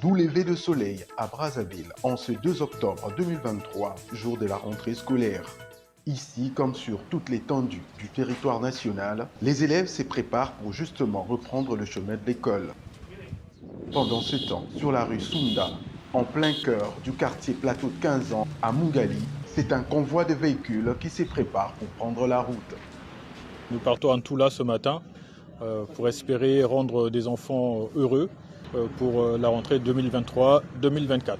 Doux lever de soleil à Brazzaville en ce 2 octobre 2023, jour de la rentrée scolaire. Ici, comme sur toute l'étendue du territoire national, les élèves se préparent pour justement reprendre le chemin de l'école. Pendant ce temps, sur la rue Sunda, en plein cœur du quartier Plateau de 15 ans à Mungali, c'est un convoi de véhicules qui se prépare pour prendre la route. Nous partons à Ntoula ce matin pour espérer rendre des enfants heureux pour la rentrée 2023-2024.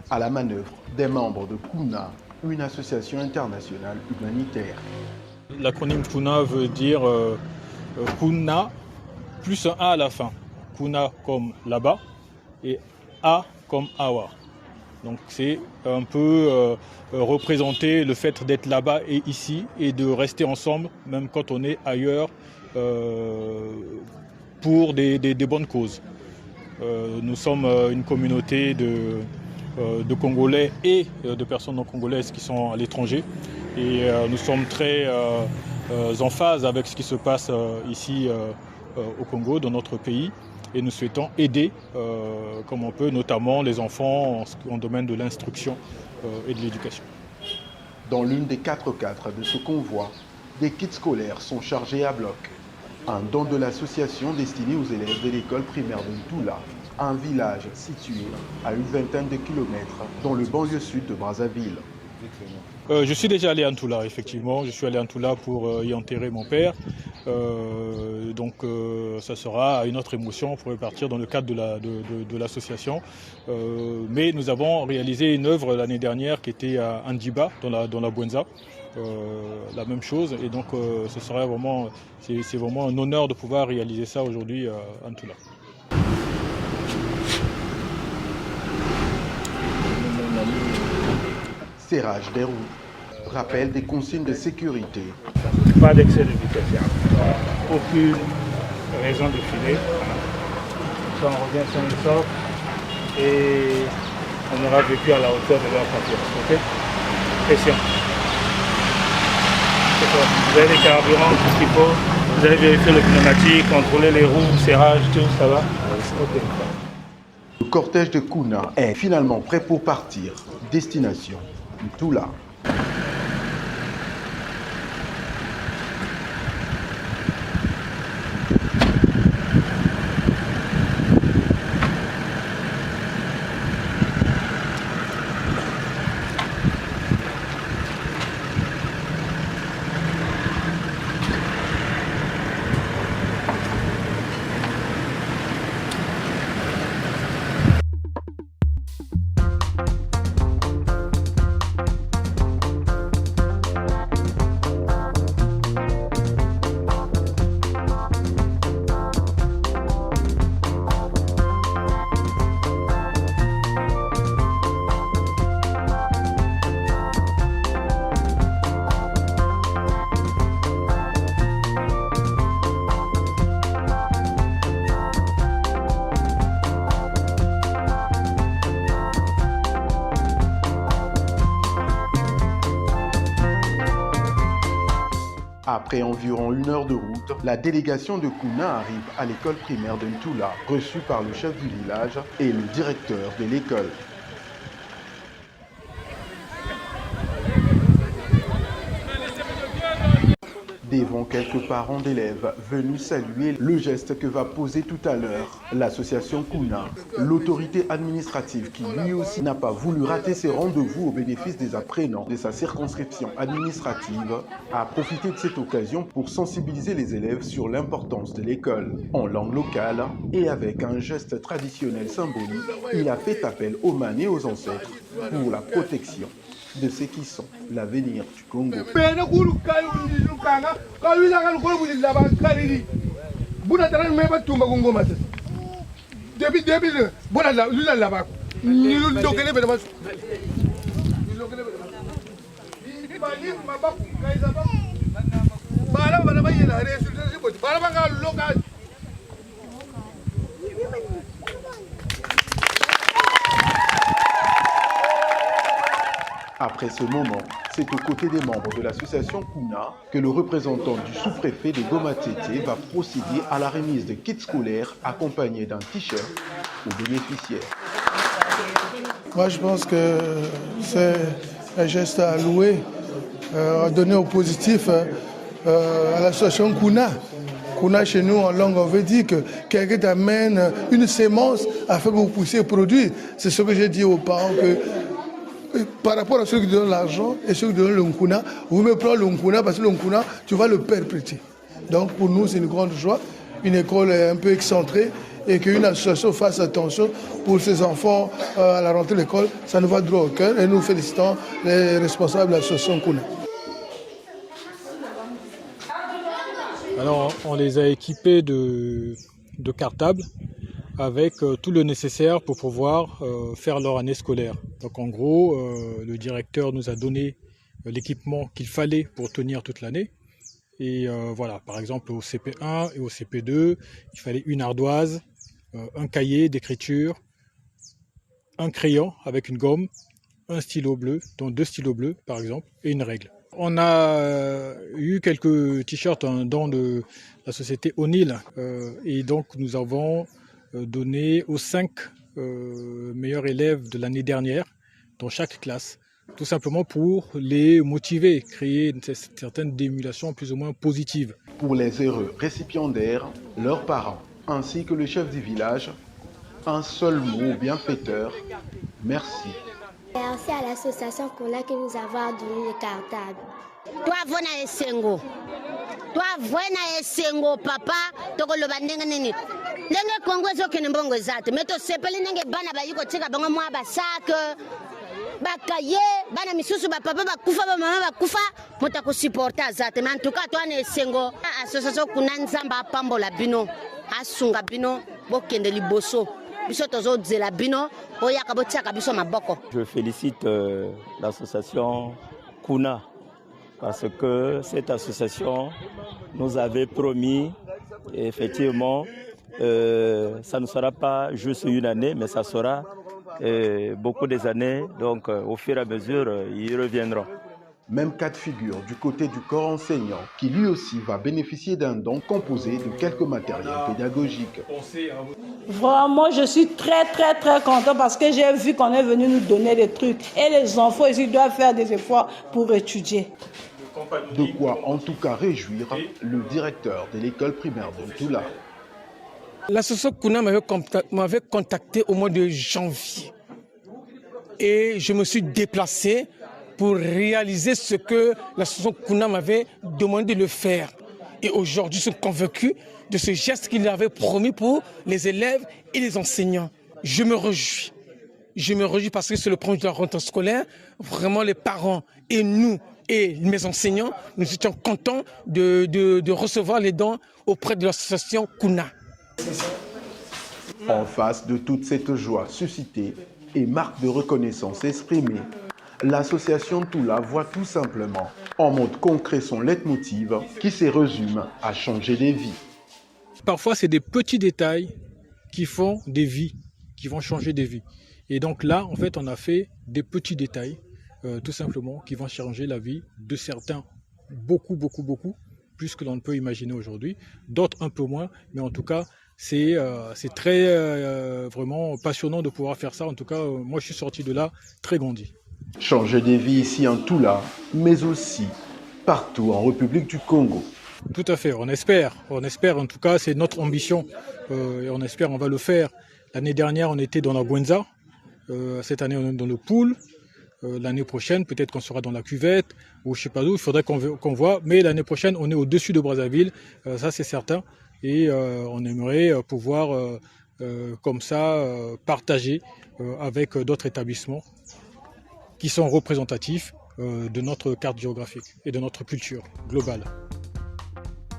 À la manœuvre, des membres de Kuna, une association internationale humanitaire. L'acronyme Kuna veut dire Kuna plus un A à la fin. Kuna comme là-bas et A comme Awa. Donc c'est un peu représenter le fait d'être là-bas et ici et de rester ensemble même quand on est ailleurs pour des bonnes causes. Nous sommes une communauté de Congolais et de personnes non congolaises qui sont à l'étranger et nous sommes très en phase avec ce qui se passe ici au Congo, dans notre pays. Et nous souhaitons aider comme on peut, notamment les enfants en domaine de l'instruction et de l'éducation. Dans l'une des 4 cadres de ce convoi, des kits scolaires sont chargés à bloc. Un don de l'association destiné aux élèves de l'école primaire de Ntoula, un village situé à une vingtaine de kilomètres dans le banlieue sud de Brazzaville. Je suis déjà allé à Ntoula, effectivement. Je suis allé à Ntoula pour y enterrer mon père. Donc ça sera une autre émotion pour repartir dans le cadre de l'association. Mais nous avons réalisé une œuvre l'année dernière qui était à Andiba, dans la Bwenza. La même chose. Et donc ce sera vraiment, c'est vraiment un honneur de pouvoir réaliser ça aujourd'hui à Ntoula. Serrage des roues, rappel des consignes de sécurité. Pas d'excès de vitesse, aucune raison de filer. Ça, on revient sur une sorte et on aura vécu à la hauteur de leur confiance. Ok? Pression. Vous avez les carburants, tout ce qu'il faut. Vous allez vérifier le pneumatique, contrôler les roues, serrage, tout, ça va? Ok. Le cortège de Kuna est finalement prêt pour partir. Destination Ntoula. Après environ 1 heure de route, la délégation de Kuna arrive à l'école primaire de Ntoula, reçue par le chef du village et le directeur de l'école. Devant quelques parents d'élèves venus saluer le geste que va poser tout à l'heure l'association Kuna, l'autorité administrative qui lui aussi n'a pas voulu rater ses rendez-vous au bénéfice des apprenants de sa circonscription administrative, a profité de cette occasion pour sensibiliser les élèves sur l'importance de l'école. En langue locale et avec un geste traditionnel symbolique, il a fait appel aux mânes et aux ancêtres pour la protection de ceux qui sont l'avenir du Congo. Après ce moment, C'est aux côtés des membres de l'association Kuna que le représentant du sous-préfet de Goma-Tété va procéder à la remise de kits scolaires accompagnés d'un t-shirt aux bénéficiaires. Moi, je pense que c'est un geste à louer, à donner au positif à l'association Kuna. Kuna, chez nous, en langue, on veut dire que quelqu'un t'amène une sémence afin que vous puissiez produire. C'est ce que j'ai dit aux parents, que par rapport à ceux qui donnent l'argent et ceux qui donnent le Nkuna, vous me prenez le Nkuna parce que le Nkuna, tu vas le perpétuer. Donc pour nous, c'est une grande joie. Une école un peu excentrée et qu'une association fasse attention pour ses enfants à la rentrée de l'école, ça nous va droit au cœur et nous félicitons les responsables de l'association Kuna. Alors, on les a équipés de cartables avec tout le nécessaire pour pouvoir faire leur année scolaire. Donc en gros, le directeur nous a donné l'équipement qu'il fallait pour tenir toute l'année. Et voilà, par exemple au CP1 et au CP2, il fallait une ardoise, un cahier d'écriture, un crayon avec une gomme, un stylo bleu, dont 2 stylos bleus par exemple, et une règle. On a eu quelques t-shirts dans de la société O'Neill et donc nous avons donné aux 5 meilleurs élèves de l'année dernière dans chaque classe, tout simplement pour les motiver, créer une certaine émulation plus ou moins positive. Pour les heureux récipiendaires, leurs parents, ainsi que le chef du village, un seul mot bienfaiteur, merci. Merci à l'association Kuna qui nous a donné le cartable. Toi, vona esengo. Toi, vona esengo, papa. Toko loba ndenge nini. Ndenge Kongo zo kene mbongo zate. Meto sepeli ndenge bana ba yuko tika bango mwa ba sac. Bakaye, bana misusu ba papa ba kufa ba mama ba kufa. Mota ko supporter zate. Mais en tout cas, toi na esengo. Association Kuna nzamba pambola bino. Asunga bino bokende liboso. Je félicite l'association Kuna parce que cette association nous avait promis, et effectivement, ça ne sera pas juste une année, mais ça sera beaucoup des années. Donc au fur et à mesure, ils reviendront. Même cas de figure du côté du corps enseignant, qui lui aussi va bénéficier d'un don composé de quelques matériels pédagogiques. Vraiment, je suis très content parce que j'ai vu qu'on est venu nous donner des trucs. Et les enfants ici doivent faire des efforts pour étudier. De quoi en tout cas réjouir le directeur de l'école primaire de Ntoula. L'association Kuna m'avait contacté au mois de janvier. Et je me suis déplacé pour réaliser ce que l'association Kuna m'avait demandé de faire. Et aujourd'hui, je suis convaincu de ce geste qu'il avait promis pour les élèves et les enseignants. Je me réjouis. Je me réjouis parce que c'est le premier de la rentrée scolaire. Vraiment, les parents et nous et mes enseignants, nous étions contents de recevoir les dons auprès de l'association Kuna. En face de toute cette joie suscitée et marque de reconnaissance exprimée, l'association Ntoula voit tout simplement en mode concret son leitmotiv qui se résume à changer des vies. Parfois, c'est des petits détails qui font des vies, qui vont changer des vies. Et donc là, en fait, on a fait des petits détails, tout simplement, qui vont changer la vie de certains, beaucoup, plus que l'on peut imaginer aujourd'hui. D'autres un peu moins, mais en tout cas, c'est très vraiment passionnant de pouvoir faire ça. En tout cas, moi, je suis sorti de là très grandi. Changer des vies ici en Ntoula, mais aussi partout en République du Congo. Tout à fait, on espère en tout cas, c'est notre ambition et on espère on va le faire. L'année dernière, on était dans la Bwenza, cette année on est dans le pool, l'année prochaine peut-être qu'on sera dans la cuvette ou je sais pas où, il faudrait qu'on voit, mais l'année prochaine on est au-dessus de Brazzaville, ça c'est certain, et on aimerait pouvoir comme ça partager avec d'autres établissements qui sont représentatifs de notre carte géographique et de notre culture globale.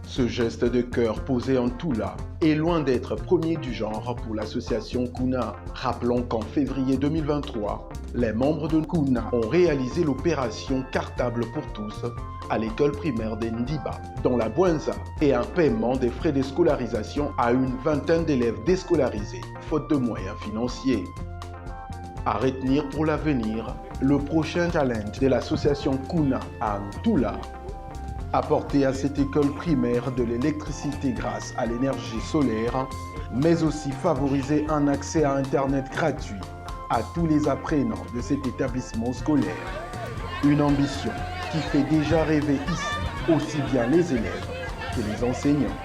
Ce geste de cœur posé en Ntoula est loin d'être premier du genre pour l'association Kuna. Rappelons qu'en février 2023, les membres de Kuna ont réalisé l'opération Cartable pour tous à l'école primaire de Ndiba, dans la Bwenza, et un paiement des frais de scolarisation à une vingtaine d'élèves déscolarisés, faute de moyens financiers. À retenir pour l'avenir, le prochain challenge de l'association Kuna à Ntoula, apporter à cette école primaire de l'électricité grâce à l'énergie solaire, mais aussi favoriser un accès à Internet gratuit à tous les apprenants de cet établissement scolaire. Une ambition qui fait déjà rêver ici aussi bien les élèves que les enseignants.